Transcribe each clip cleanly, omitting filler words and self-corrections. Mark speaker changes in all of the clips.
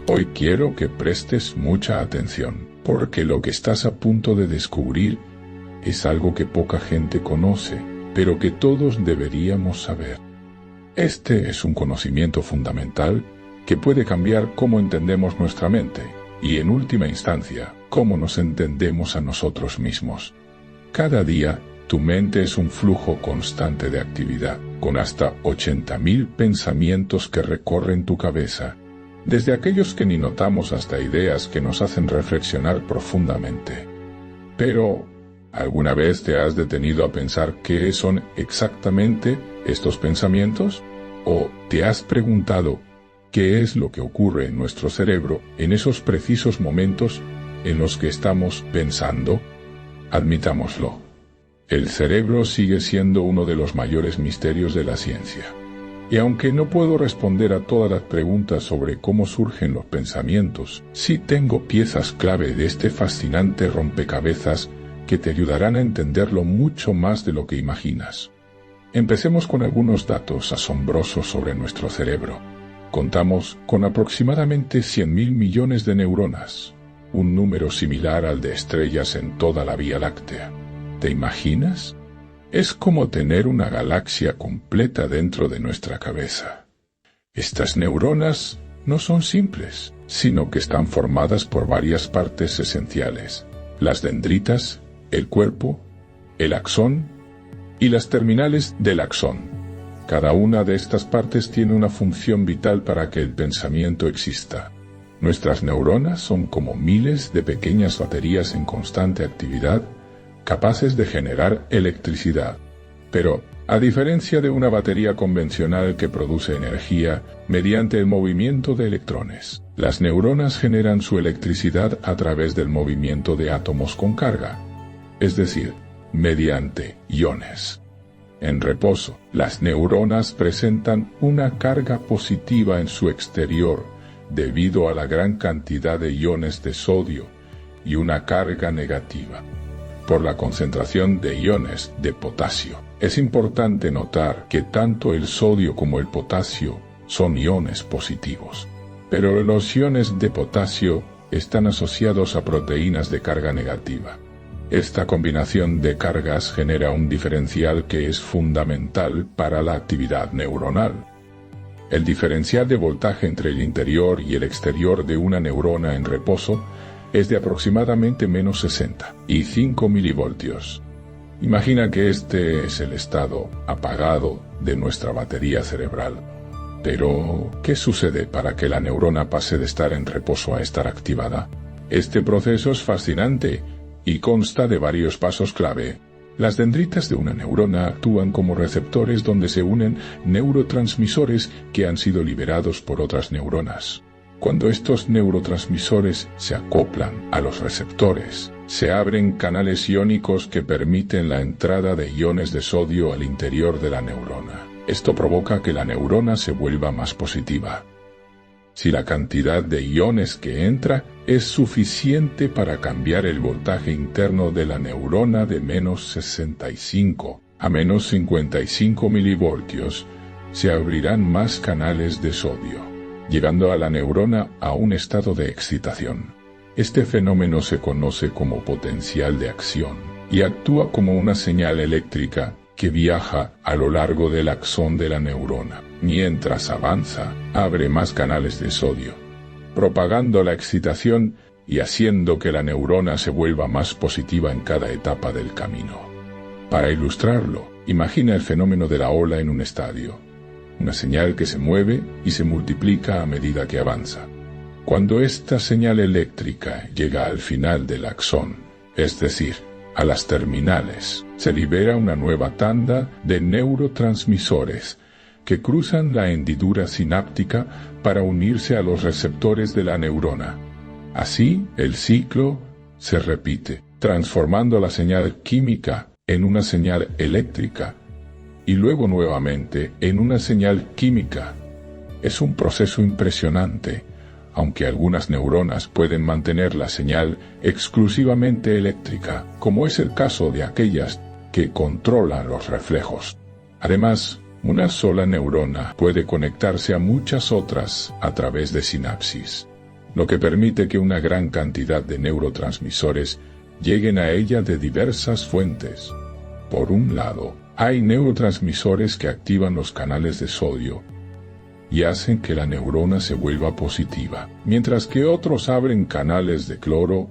Speaker 1: Hoy quiero que prestes mucha atención, porque lo que estás a punto de descubrir es algo que poca gente conoce, pero que todos deberíamos saber. Este es un conocimiento fundamental que puede cambiar cómo entendemos nuestra mente y, en última instancia, cómo nos entendemos a nosotros mismos. Cada día, tu mente es un flujo constante de actividad, con hasta 80.000 pensamientos que recorren tu cabeza, desde aquellos que ni notamos hasta ideas que nos hacen reflexionar profundamente. Pero, ¿alguna vez te has detenido a pensar qué son exactamente estos pensamientos? ¿O te has preguntado qué es lo que ocurre en nuestro cerebro en esos precisos momentos en los que estamos pensando? Admitámoslo. El cerebro sigue siendo uno de los mayores misterios de la ciencia. Y aunque no puedo responder a todas las preguntas sobre cómo surgen los pensamientos, sí tengo piezas clave de este fascinante rompecabezas que te ayudarán a entenderlo mucho más de lo que imaginas. Empecemos con algunos datos asombrosos sobre nuestro cerebro. Contamos con aproximadamente 100.000 millones de neuronas, un número similar al de estrellas en toda la Vía Láctea. ¿Te imaginas? Es como tener una galaxia completa dentro de nuestra cabeza. Estas neuronas no son simples, sino que están formadas por varias partes esenciales: las dendritas, el cuerpo, el axón y las terminales del axón. Cada una de estas partes tiene una función vital para que el pensamiento exista. Nuestras neuronas son como miles de pequeñas baterías en constante actividad, capaces de generar electricidad. Pero, a diferencia de una batería convencional que produce energía mediante el movimiento de electrones, las neuronas generan su electricidad a través del movimiento de átomos con carga, es decir, mediante iones. En reposo, las neuronas presentan una carga positiva en su exterior debido a la gran cantidad de iones de sodio y una carga negativa por la concentración de iones de potasio. Es importante notar que tanto el sodio como el potasio son iones positivos, pero los iones de potasio están asociados a proteínas de carga negativa. Esta combinación de cargas genera un diferencial que es fundamental para la actividad neuronal. El diferencial de voltaje entre el interior y el exterior de una neurona en reposo es de aproximadamente menos 65 milivoltios. Imagina que este es el estado apagado de nuestra batería cerebral. Pero, ¿qué sucede para que la neurona pase de estar en reposo a estar activada? Este proceso es fascinante y consta de varios pasos clave. Las dendritas de una neurona actúan como receptores donde se unen neurotransmisores que han sido liberados por otras neuronas. Cuando estos neurotransmisores se acoplan a los receptores, se abren canales iónicos que permiten la entrada de iones de sodio al interior de la neurona. Esto provoca que la neurona se vuelva más positiva. Si la cantidad de iones que entra es suficiente para cambiar el voltaje interno de la neurona de menos 65 a menos 55 milivoltios, se abrirán más canales de sodio, llegando a la neurona a un estado de excitación. Este fenómeno se conoce como potencial de acción y actúa como una señal eléctrica que viaja a lo largo del axón de la neurona. Mientras avanza, abre más canales de sodio, propagando la excitación y haciendo que la neurona se vuelva más positiva en cada etapa del camino. Para ilustrarlo, imagina el fenómeno de la ola en un estadio. Una señal que se mueve y se multiplica a medida que avanza. Cuando esta señal eléctrica llega al final del axón, es decir, a las terminales, se libera una nueva tanda de neurotransmisores que cruzan la hendidura sináptica para unirse a los receptores de la neurona. Así, el ciclo se repite, transformando la señal química en una señal eléctrica, y luego nuevamente en una señal química. Es un proceso impresionante, aunque algunas neuronas pueden mantener la señal exclusivamente eléctrica, como es el caso de aquellas que controlan los reflejos. Además, una sola neurona puede conectarse a muchas otras a través de sinapsis. lo que permite que una gran cantidad de neurotransmisores lleguen a ella de diversas fuentes. Por un lado, hay neurotransmisores que activan los canales de sodio y hacen que la neurona se vuelva positiva, mientras que otros abren canales de cloro,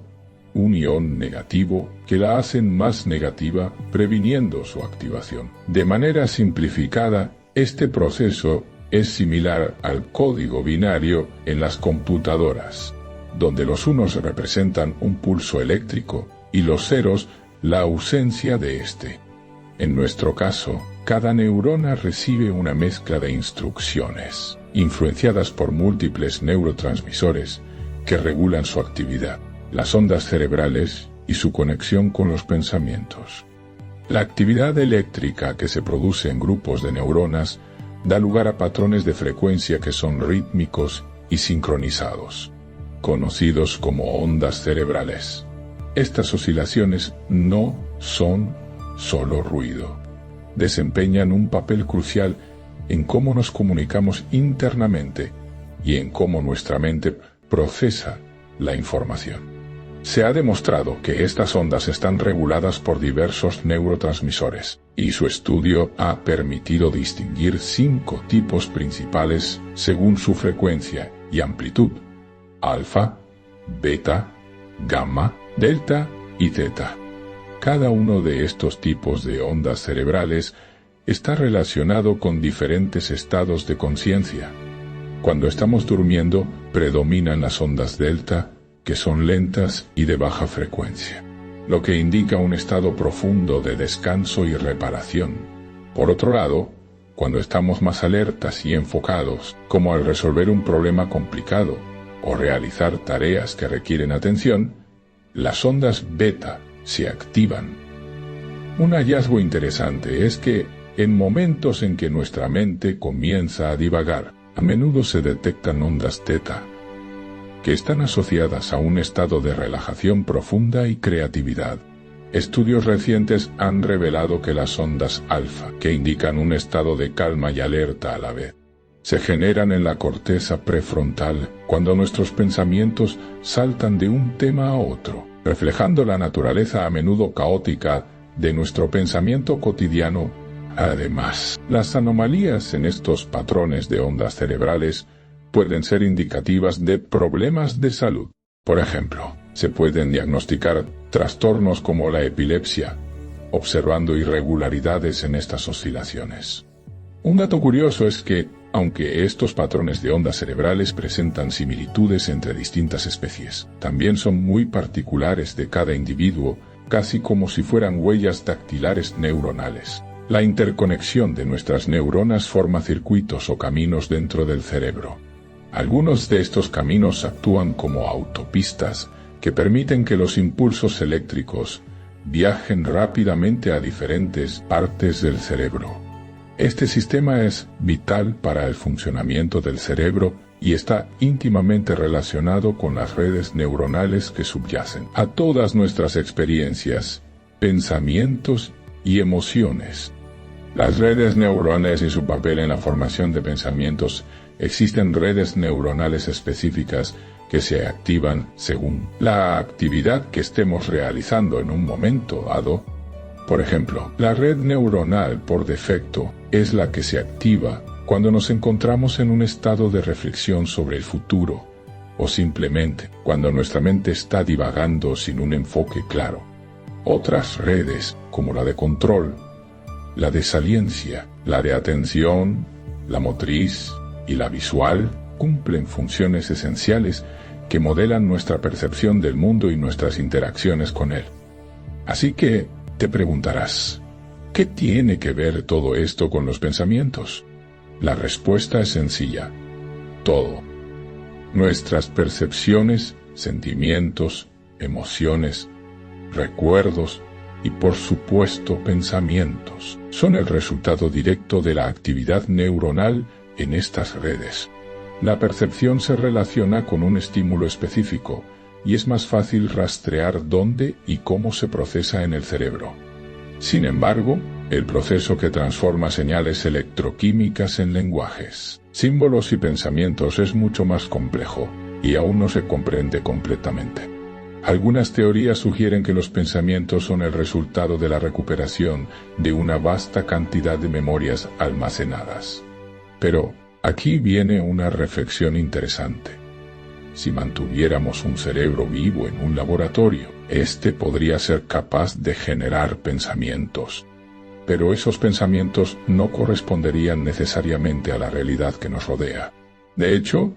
Speaker 1: un ion negativo, que la hacen más negativa, previniendo su activación. De manera simplificada, este proceso es similar al código binario en las computadoras, donde los unos representan un pulso eléctrico y los ceros la ausencia de este. En nuestro caso, cada neurona recibe una mezcla de instrucciones, influenciadas por múltiples neurotransmisores que regulan su actividad, las ondas cerebrales y su conexión con los pensamientos. La actividad eléctrica que se produce en grupos de neuronas da lugar a patrones de frecuencia que son rítmicos y sincronizados, conocidos como ondas cerebrales. Estas oscilaciones no son solo ruido. Desempeñan un papel crucial en cómo nos comunicamos internamente y en cómo nuestra mente procesa la información. Se ha demostrado que estas ondas están reguladas por diversos neurotransmisores, y su estudio ha permitido distinguir 5 tipos principales según su frecuencia y amplitud: alfa, beta, gamma, delta y teta. Cada uno de estos tipos de ondas cerebrales está relacionado con diferentes estados de conciencia. Cuando estamos durmiendo, predominan las ondas delta, que son lentas y de baja frecuencia, lo que indica un estado profundo de descanso y reparación. Por otro lado, cuando estamos más alertas y enfocados, como al resolver un problema complicado o realizar tareas que requieren atención, las ondas beta se activan. Un hallazgo interesante es que, en momentos en que nuestra mente comienza a divagar, a menudo se detectan ondas teta, que están asociadas a un estado de relajación profunda y creatividad. Estudios recientes han revelado que las ondas alfa, que indican un estado de calma y alerta a la vez, se generan en la corteza prefrontal cuando nuestros pensamientos saltan de un tema a otro, reflejando la naturaleza a menudo caótica de nuestro pensamiento cotidiano. Además, las anomalías en estos patrones de ondas cerebrales pueden ser indicativas de problemas de salud. Por ejemplo, se pueden diagnosticar trastornos como la epilepsia, observando irregularidades en estas oscilaciones. Un dato curioso es que, aunque estos patrones de ondas cerebrales presentan similitudes entre distintas especies, también son muy particulares de cada individuo, casi como si fueran huellas dactilares neuronales. La interconexión de nuestras neuronas forma circuitos o caminos dentro del cerebro. Algunos de estos caminos actúan como autopistas que permiten que los impulsos eléctricos viajen rápidamente a diferentes partes del cerebro. Este sistema es vital para el funcionamiento del cerebro y está íntimamente relacionado con las redes neuronales que subyacen a todas nuestras experiencias, pensamientos y emociones. Las redes neuronales y su papel en la formación de pensamientos. Existen redes neuronales específicas que se activan según la actividad que estemos realizando en un momento dado. Por ejemplo, la red neuronal por defecto es la que se activa cuando nos encontramos en un estado de reflexión sobre el futuro, o simplemente cuando nuestra mente está divagando sin un enfoque claro. Otras redes, como la de control, la de saliencia, la de atención, la motriz y la visual, cumplen funciones esenciales que modelan nuestra percepción del mundo y nuestras interacciones con él. Así que, te preguntarás, ¿qué tiene que ver todo esto con los pensamientos? La respuesta es sencilla: todo. Nuestras percepciones, sentimientos, emociones, recuerdos y por supuesto pensamientos son el resultado directo de la actividad neuronal en estas redes. La percepción se relaciona con un estímulo específico y es más fácil rastrear dónde y cómo se procesa en el cerebro. Sin embargo, el proceso que transforma señales electroquímicas en lenguajes, símbolos y pensamientos es mucho más complejo. y aún no se comprende completamente. Algunas teorías sugieren que los pensamientos son el resultado de la recuperación de una vasta cantidad de memorias almacenadas. Pero aquí viene una reflexión interesante. Si mantuviéramos un cerebro vivo en un laboratorio, este podría ser capaz de generar pensamientos. Pero esos pensamientos no corresponderían necesariamente a la realidad que nos rodea. De hecho,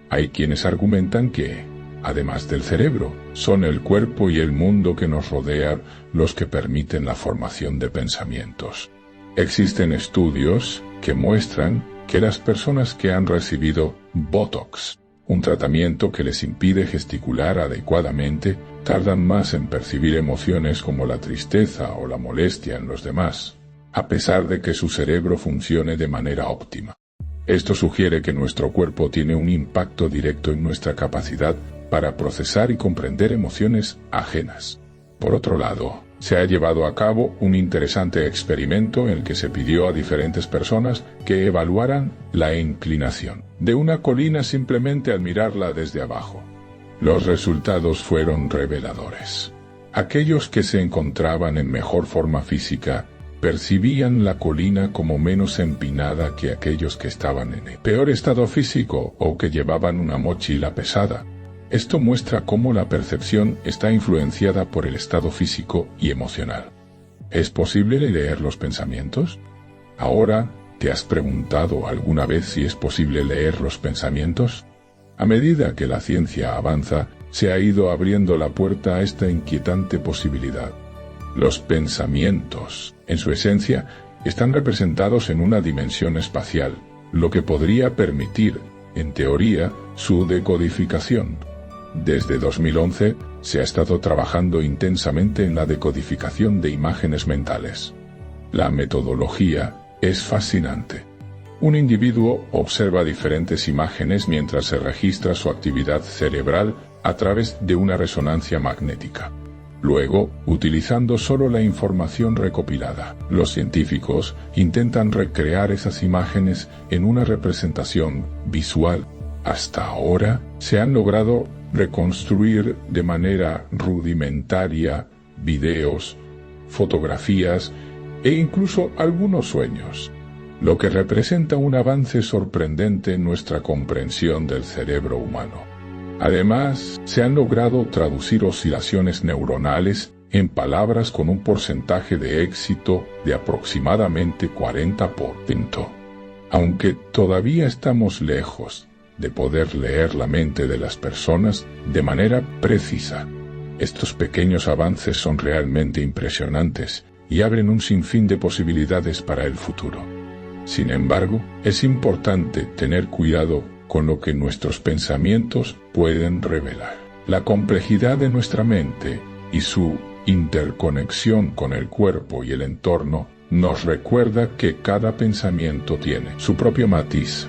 Speaker 1: hay quienes argumentan que, además del cerebro, son el cuerpo y el mundo que nos rodea los que permiten la formación de pensamientos. Existen estudios que muestran que las personas que han recibido Botox, un tratamiento que les impide gesticular adecuadamente, tardan más en percibir emociones como la tristeza o la molestia en los demás, a pesar de que su cerebro funcione de manera óptima. Esto sugiere que nuestro cuerpo tiene un impacto directo en nuestra capacidad para procesar y comprender emociones ajenas. Por otro lado, se ha llevado a cabo un interesante experimento en el que se pidió a diferentes personas que evaluaran la inclinación de una colina simplemente al mirarla desde abajo. Los resultados fueron reveladores. Aquellos que se encontraban en mejor forma física percibían la colina como menos empinada que aquellos que estaban en el peor estado físico o que llevaban una mochila pesada. Esto muestra cómo la percepción está influenciada por el estado físico y emocional. ¿Es posible leer los pensamientos? Ahora, ¿te has preguntado alguna vez si es posible leer los pensamientos? A medida que la ciencia avanza, se ha ido abriendo la puerta a esta inquietante posibilidad. Los pensamientos, en su esencia, están representados en una dimensión espacial, lo que podría permitir, en teoría, su decodificación. Desde 2011, se ha estado trabajando intensamente en la decodificación de imágenes mentales. La metodología es fascinante. Un individuo observa diferentes imágenes mientras se registra su actividad cerebral a través de una resonancia magnética. Luego, utilizando solo la información recopilada, los científicos intentan recrear esas imágenes en una representación visual. Hasta ahora, se han logrado reconstruir de manera rudimentaria videos, fotografías e incluso algunos sueños, lo que representa un avance sorprendente en nuestra comprensión del cerebro humano. Además, se han logrado traducir oscilaciones neuronales en palabras con un porcentaje de éxito de aproximadamente 40%. Aunque todavía estamos lejos de poder leer la mente de las personas de manera precisa, estos pequeños avances son realmente impresionantes y abren un sinfín de posibilidades para el futuro. Sin embargo, es importante tener cuidado con lo que nuestros pensamientos pueden revelar. La complejidad de nuestra mente y su interconexión con el cuerpo y el entorno nos recuerda que cada pensamiento tiene su propio matiz,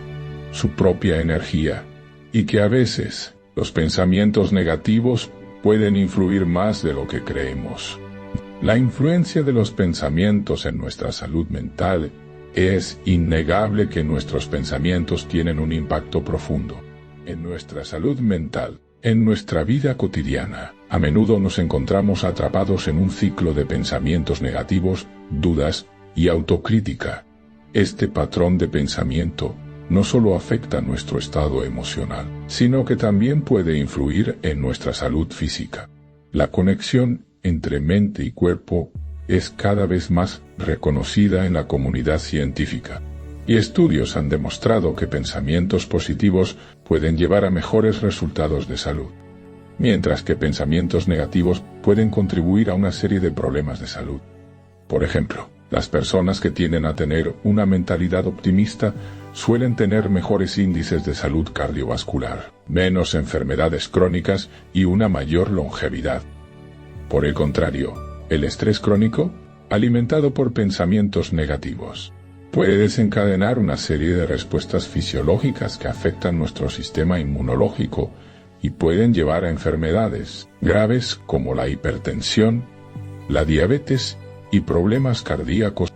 Speaker 1: su propia energía, y que a veces los pensamientos negativos pueden influir más de lo que creemos. La influencia de los pensamientos en nuestra salud mental es innegable que nuestros pensamientos tienen un impacto profundo en nuestra salud mental. En nuestra vida cotidiana, a menudo nos encontramos atrapados en un ciclo de pensamientos negativos, dudas y autocrítica. Este patrón de pensamiento no solo afecta nuestro estado emocional, sino que también puede influir en nuestra salud física. La conexión entre mente y cuerpo es cada vez más reconocida en la comunidad científica, y estudios han demostrado que pensamientos positivos pueden llevar a mejores resultados de salud, mientras que pensamientos negativos pueden contribuir a una serie de problemas de salud. Por ejemplo, las personas que tienden a tener una mentalidad optimista suelen tener mejores índices de salud cardiovascular, menos enfermedades crónicas y una mayor longevidad. Por el contrario, el estrés crónico, alimentado por pensamientos negativos, puede desencadenar una serie de respuestas fisiológicas que afectan nuestro sistema inmunológico y pueden llevar a enfermedades graves como la hipertensión, la diabetes y problemas cardíacos.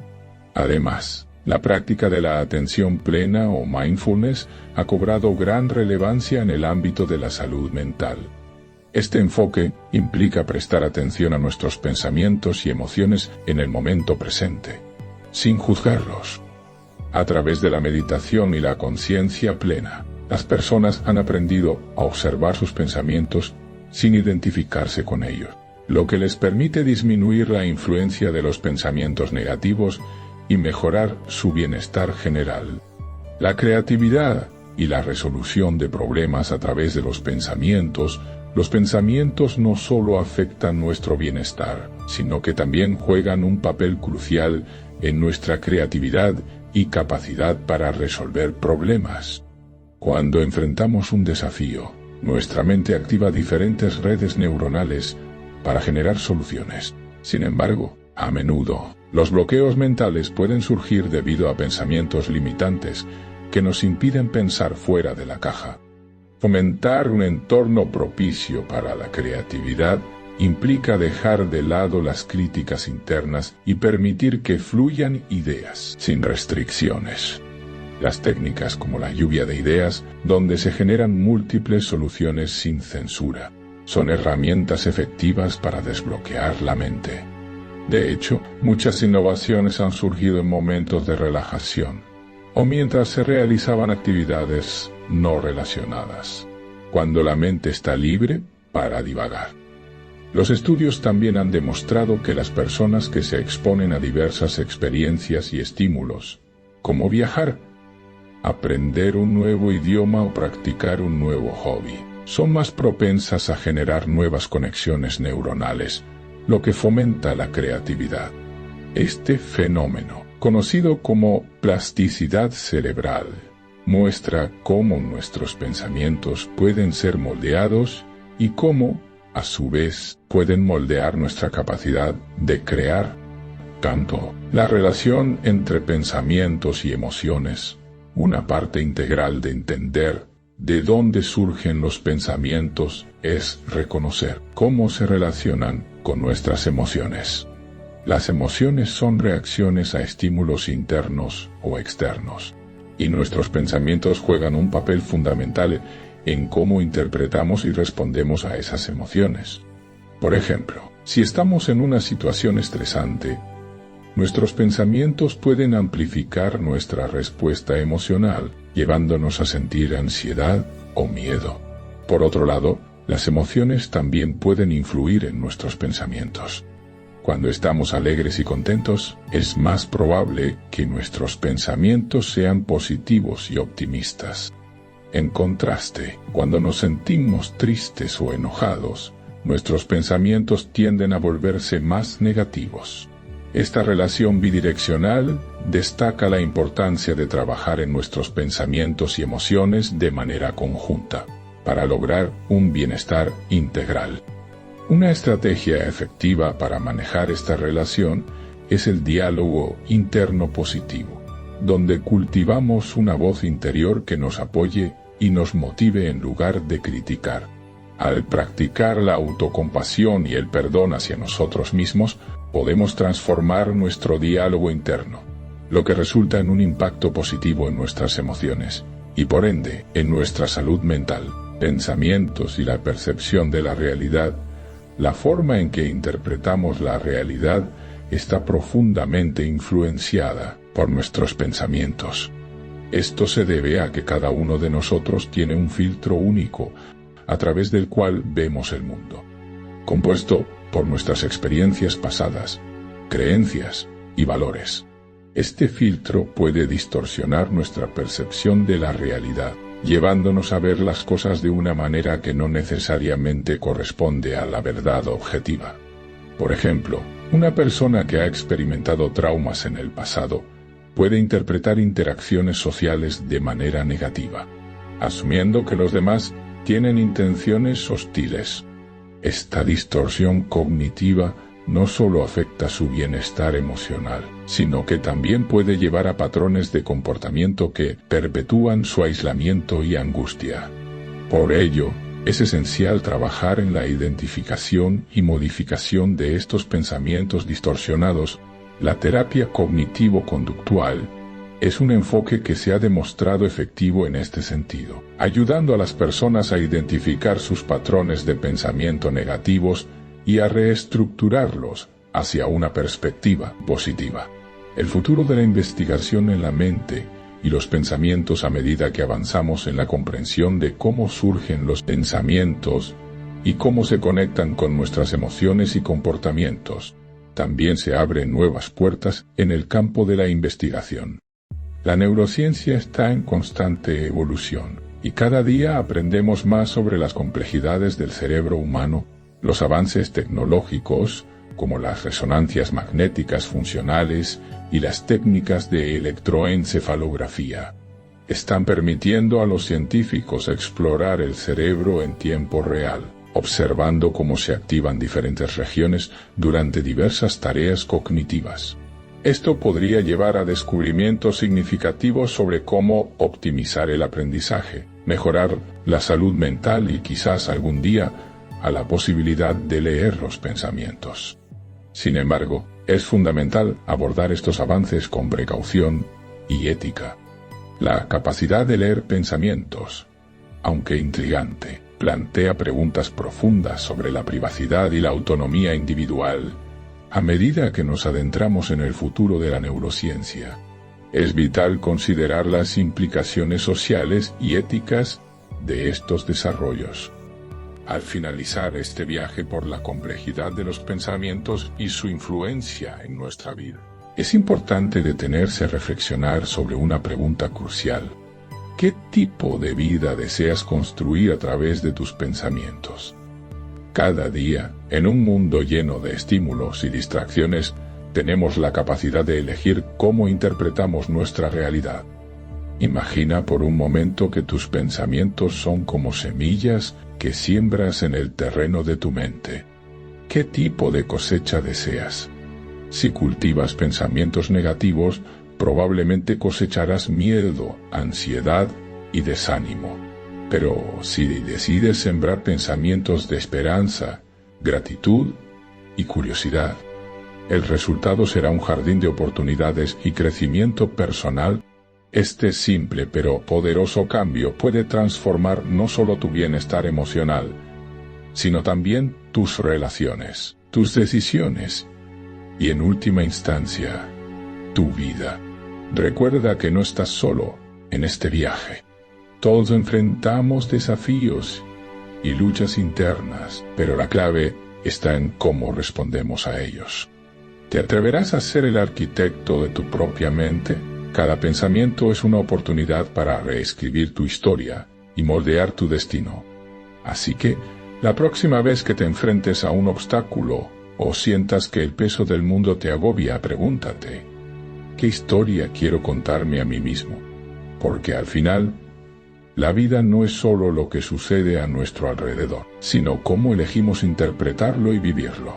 Speaker 1: Además, La práctica de la atención plena o mindfulness ha cobrado gran relevancia en el ámbito de la salud mental. Este enfoque implica prestar atención a nuestros pensamientos y emociones en el momento presente, sin juzgarlos. A través de la meditación y la conciencia plena, las personas han aprendido a observar sus pensamientos sin identificarse con ellos, lo que les permite disminuir la influencia de los pensamientos negativos y mejorar su bienestar general. La creatividad y la resolución de problemas a través de los pensamientos no solo afectan nuestro bienestar, sino que también juegan un papel crucial en nuestra creatividad y capacidad para resolver problemas. Cuando enfrentamos un desafío, nuestra mente activa diferentes redes neuronales para generar soluciones. Sin embargo, a menudo, los bloqueos mentales pueden surgir debido a pensamientos limitantes que nos impiden pensar fuera de la caja. Fomentar un entorno propicio para la creatividad implica dejar de lado las críticas internas y permitir que fluyan ideas sin restricciones. Las técnicas como la lluvia de ideas, donde se generan múltiples soluciones sin censura, son herramientas efectivas para desbloquear la mente. De hecho, muchas innovaciones han surgido en momentos de relajación, o mientras se realizaban actividades no relacionadas, cuando la mente está libre para divagar. Los estudios también han demostrado que las personas que se exponen a diversas experiencias y estímulos, como viajar, aprender un nuevo idioma o practicar un nuevo hobby, son más propensas a generar nuevas conexiones neuronales, lo que fomenta la creatividad. Este fenómeno, conocido como plasticidad cerebral, muestra cómo nuestros pensamientos pueden ser moldeados y cómo, a su vez, pueden moldear nuestra capacidad de crear. Tanto, la relación entre pensamientos y emociones, una parte integral de entender de dónde surgen los pensamientos, es reconocer cómo se relacionan con nuestras emociones. Las emociones son reacciones a estímulos internos o externos, y nuestros pensamientos juegan un papel fundamental en cómo interpretamos y respondemos a esas emociones. Por ejemplo, si estamos en una situación estresante, nuestros pensamientos pueden amplificar nuestra respuesta emocional, llevándonos a sentir ansiedad o miedo. Por otro lado, las emociones también pueden influir en nuestros pensamientos. Cuando estamos alegres y contentos, es más probable que nuestros pensamientos sean positivos y optimistas. En contraste, cuando nos sentimos tristes o enojados, nuestros pensamientos tienden a volverse más negativos. Esta relación bidireccional destaca la importancia de trabajar en nuestros pensamientos y emociones de manera conjunta, para lograr un bienestar integral. Una estrategia efectiva para manejar esta relación es el diálogo interno positivo, donde cultivamos una voz interior que nos apoye y nos motive en lugar de criticar. Al practicar la autocompasión y el perdón hacia nosotros mismos, podemos transformar nuestro diálogo interno, lo que resulta en un impacto positivo en nuestras emociones, y por ende, en nuestra salud mental, pensamientos y la percepción de la realidad. La forma en que interpretamos la realidad está profundamente influenciada por nuestros pensamientos. Esto se debe a que cada uno de nosotros tiene un filtro único, a través del cual vemos el mundo, compuesto por nuestras experiencias pasadas, creencias y valores. Este filtro puede distorsionar nuestra percepción de la realidad, llevándonos a ver las cosas de una manera que no necesariamente corresponde a la verdad objetiva. Por ejemplo, una persona que ha experimentado traumas en el pasado puede interpretar interacciones sociales de manera negativa, asumiendo que los demás tienen intenciones hostiles. Esta distorsión cognitiva no solo afecta su bienestar emocional, sino que también puede llevar a patrones de comportamiento que perpetúan su aislamiento y angustia. Por ello, es esencial trabajar en la identificación y modificación de estos pensamientos distorsionados. La terapia cognitivo-conductual Es un enfoque que se ha demostrado efectivo en este sentido, ayudando a las personas a identificar sus patrones de pensamiento negativos y a reestructurarlos hacia una perspectiva positiva. El futuro de la investigación en la mente y los pensamientos a medida que avanzamos en la comprensión de cómo surgen los pensamientos y cómo se conectan con nuestras emociones y comportamientos. También se abren nuevas puertas en el campo de la investigación. La neurociencia está en constante evolución, y cada día aprendemos más sobre las complejidades del cerebro humano. Los avances tecnológicos, como las resonancias magnéticas funcionales y las técnicas de electroencefalografía, están permitiendo a los científicos explorar el cerebro en tiempo real, observando cómo se activan diferentes regiones durante diversas tareas cognitivas. Esto podría llevar a descubrimientos significativos sobre cómo optimizar el aprendizaje, mejorar la salud mental y quizás algún día a la posibilidad de leer los pensamientos. Sin embargo, es fundamental abordar estos avances con precaución y ética. La capacidad de leer pensamientos, aunque intrigante, plantea preguntas profundas sobre la privacidad y la autonomía individual. A medida que nos adentramos en el futuro de la neurociencia, es vital considerar las implicaciones sociales y éticas de estos desarrollos. Al finalizar este viaje por la complejidad de los pensamientos y su influencia en nuestra vida, es importante detenerse a reflexionar sobre una pregunta crucial. ¿Qué tipo de vida deseas construir a través de tus pensamientos? Cada día, en un mundo lleno de estímulos y distracciones, tenemos la capacidad de elegir cómo interpretamos nuestra realidad. Imagina por un momento que tus pensamientos son como semillas que siembras en el terreno de tu mente. ¿Qué tipo de cosecha deseas? Si cultivas pensamientos negativos, probablemente cosecharás miedo, ansiedad y desánimo. Pero si decides sembrar pensamientos de esperanza, gratitud y curiosidad, el resultado será un jardín de oportunidades y crecimiento personal. Este simple pero poderoso cambio puede transformar no solo tu bienestar emocional, sino también tus relaciones, tus decisiones y, en última instancia, tu vida. Recuerda que no estás solo en este viaje. Todos enfrentamos desafíos y luchas internas, pero la clave está en cómo respondemos a ellos. ¿Te atreverás a ser el arquitecto de tu propia mente? Cada pensamiento es una oportunidad para reescribir tu historia y moldear tu destino. Así que, la próxima vez que te enfrentes a un obstáculo o sientas que el peso del mundo te agobia, pregúntate, ¿qué historia quiero contarme a mí mismo? Porque al final, la vida no es solo lo que sucede a nuestro alrededor, sino cómo elegimos interpretarlo y vivirlo.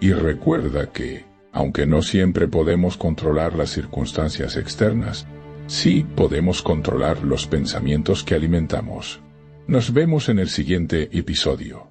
Speaker 1: Y recuerda que, aunque no siempre podemos controlar las circunstancias externas, sí podemos controlar los pensamientos que alimentamos. Nos vemos en el siguiente episodio.